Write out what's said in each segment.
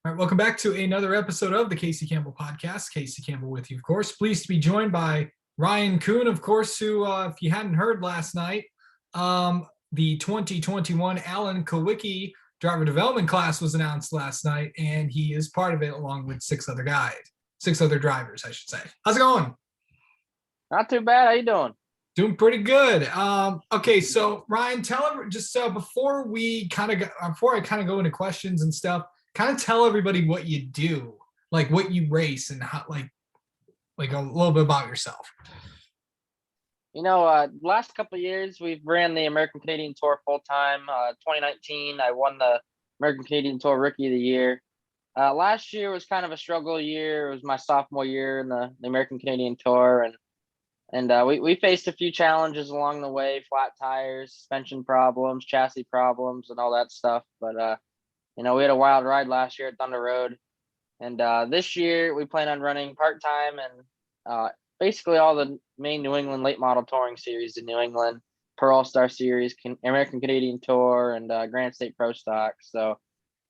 All right, welcome back to another episode of the Casey Campbell Podcast. Casey Campbell with you, of course. Pleased to be joined by Ryan Kuhn, of course, who, if you hadn't heard last night, the 2021 Alan Kowicki driver development class was announced last night, and he is part of it along with six other drivers, I should say. How's it going? Not too bad. How you doing? Doing pretty good. Okay, so Ryan, before I kind of go into questions and stuff, kind of tell everybody what you do, like what you race and how, like a little bit about yourself. Last couple of years we've ran the American Canadian Tour full time. 2019, I won the American Canadian Tour Rookie of the Year. Last year was kind of a struggle year. It was my sophomore year in the American Canadian Tour, and we faced a few challenges along the way: flat tires, suspension problems, chassis problems, and all that stuff. But we had a wild ride last year at Thunder Road, and this year we plan on running part time and basically all the main New England late model touring series in New England, per All-Star Series, American Canadian Tour, and Grand State Pro Stock. So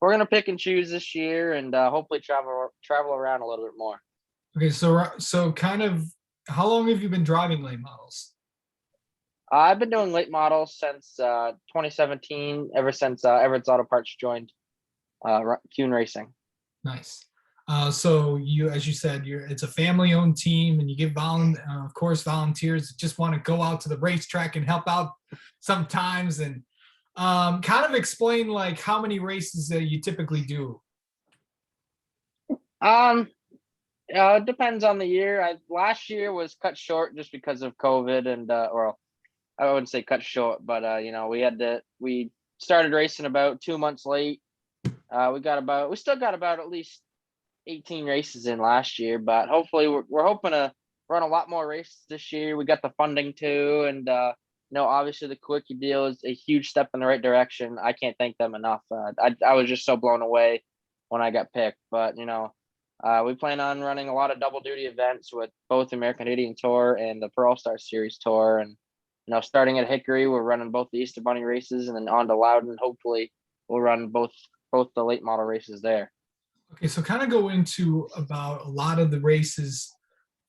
we're gonna pick and choose this year, and hopefully travel around a little bit more. Okay, so kind of, how long have you been driving late models? I've been doing late models since 2017, ever since Everett's Auto Parts joined Kuhn Racing. Nice. So you, as you said, it's a family-owned team, and you give of course, volunteers that just want to go out to the racetrack and help out sometimes. And kind of explain like how many races that you typically do. It depends on the year. Last year was cut short just because of COVID, and or I wouldn't say cut short, but we started racing about 2 months late. We still got about at least 18 races in last year, but hopefully we're hoping to run a lot more races this year. We got the funding too, and obviously the Kowicki deal is a huge step in the right direction. I can't thank them enough. I was just so blown away when I got picked, but we plan on running a lot of double duty events with both the American Canadian Tour and the Pro All-Star Series Tour, and starting at Hickory, we're running both the Easter Bunny races, and then on to Loudon. Hopefully we'll run both the late model races there. Okay, so kind of go into about a lot of the races,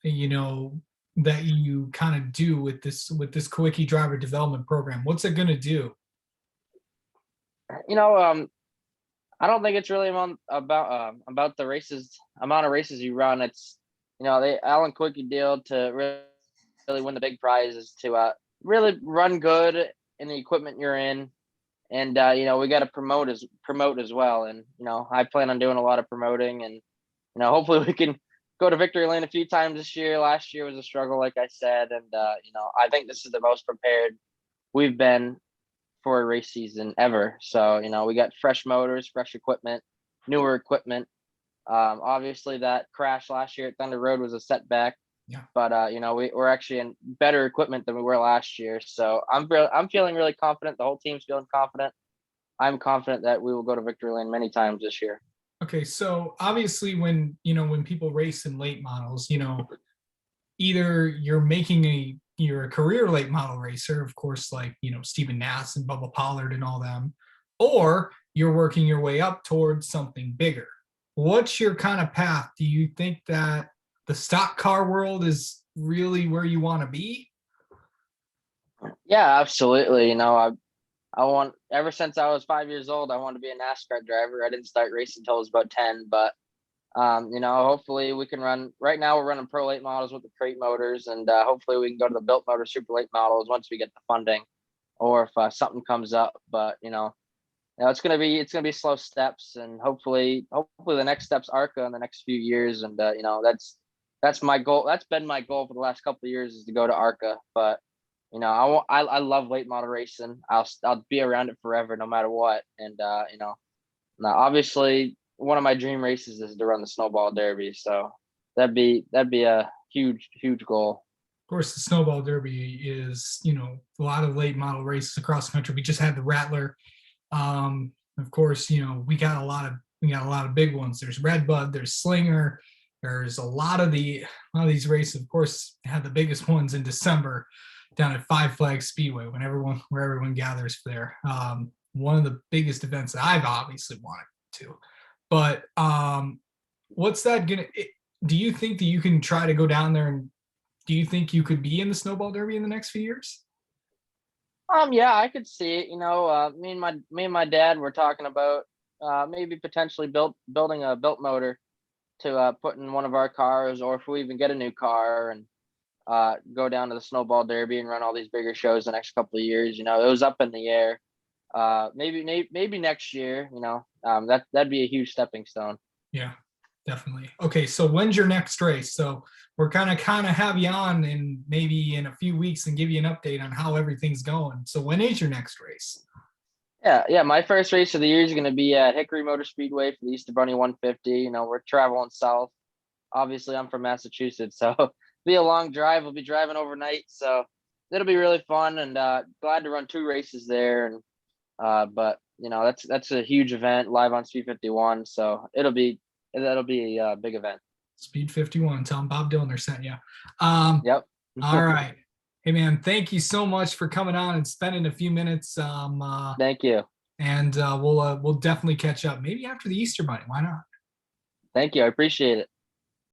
that you kind of do with this Kowicki driver development program. What's it going to do? I don't think it's really about the races, amount of races you run. It's the Alan Kowicki deal to really win the big prize is to really run good in the equipment you're in. And we got to promote as well, and I plan on doing a lot of promoting, and hopefully we can go to victory lane a few times this year. Last year was a struggle, like I said, and I think this is the most prepared we've been for a race season ever. So we got fresh motors, fresh equipment, newer equipment. Obviously that crash last year at Thunder Road was a setback. Yeah. But we're actually in better equipment than we were last year. So I'm feeling really confident. The whole team's feeling confident. I'm confident that we will go to victory lane many times this year. Okay, so obviously when people race in late models, either you're a career late model racer, of course, like Stephen Nass and Bubba Pollard and all them, or you're working your way up towards something bigger. What's your kind of path? Do you think that the stock car world is really where you want to be? Yeah, absolutely. I want, ever since I was 5 years old, I wanted to be a NASCAR driver. I didn't start racing until I was about 10, but hopefully we can run. Right now we're running pro late models with the crate motors, and hopefully we can go to the built motor super late models once we get the funding, or if something comes up. But it's gonna be slow steps, and hopefully the next step's ARCA in the next few years, and that's my goal. That's been my goal for the last couple of years, is to go to ARCA. But I love late model racing. I'll be around it forever, no matter what. And now obviously one of my dream races is to run the Snowball Derby. So that'd be a huge goal. Of course, the Snowball Derby is a lot of late model races across the country. We just had the Rattler. Of course, we got a lot of big ones. There's Redbud, there's Slinger. There's a lot of these races, of course, had the biggest ones in December down at Five Flags Speedway where everyone gathers there. One of the biggest events that I've obviously wanted to. But what's that gonna? Do you think that you can try to go down there, and do you think you could be in the snowball derby in the next few years? Yeah, I could see it. You know, me and my dad were talking about maybe potentially building a built motor to put in one of our cars, or if we even get a new car and go down to the snowball derby and run all these bigger shows the next couple of years. You know, it was up in the air. Maybe next year. You know, that'd be a huge stepping stone. Yeah, definitely. Okay, so when's your next race? So we're kind of have you on in maybe in a few weeks and give you an update on how everything's going. So when is your next race? Yeah, yeah. My first race of the year is going to be at Hickory Motor Speedway for the Easter Bunny 150. You know, we're traveling south. Obviously, I'm from Massachusetts, so be a long drive. We'll be driving overnight, so it'll be really fun. And glad to run two races there. And but you know, that's a huge event live on Speed 51, so that'll be a big event. Speed 51. Tell them Bob Dillner sent you. Um, Yep. all right. Hey man, thank you so much for coming on and spending a few minutes. Thank you. And we'll definitely catch up maybe after the Easter bunny. Why not? Thank you. I appreciate it.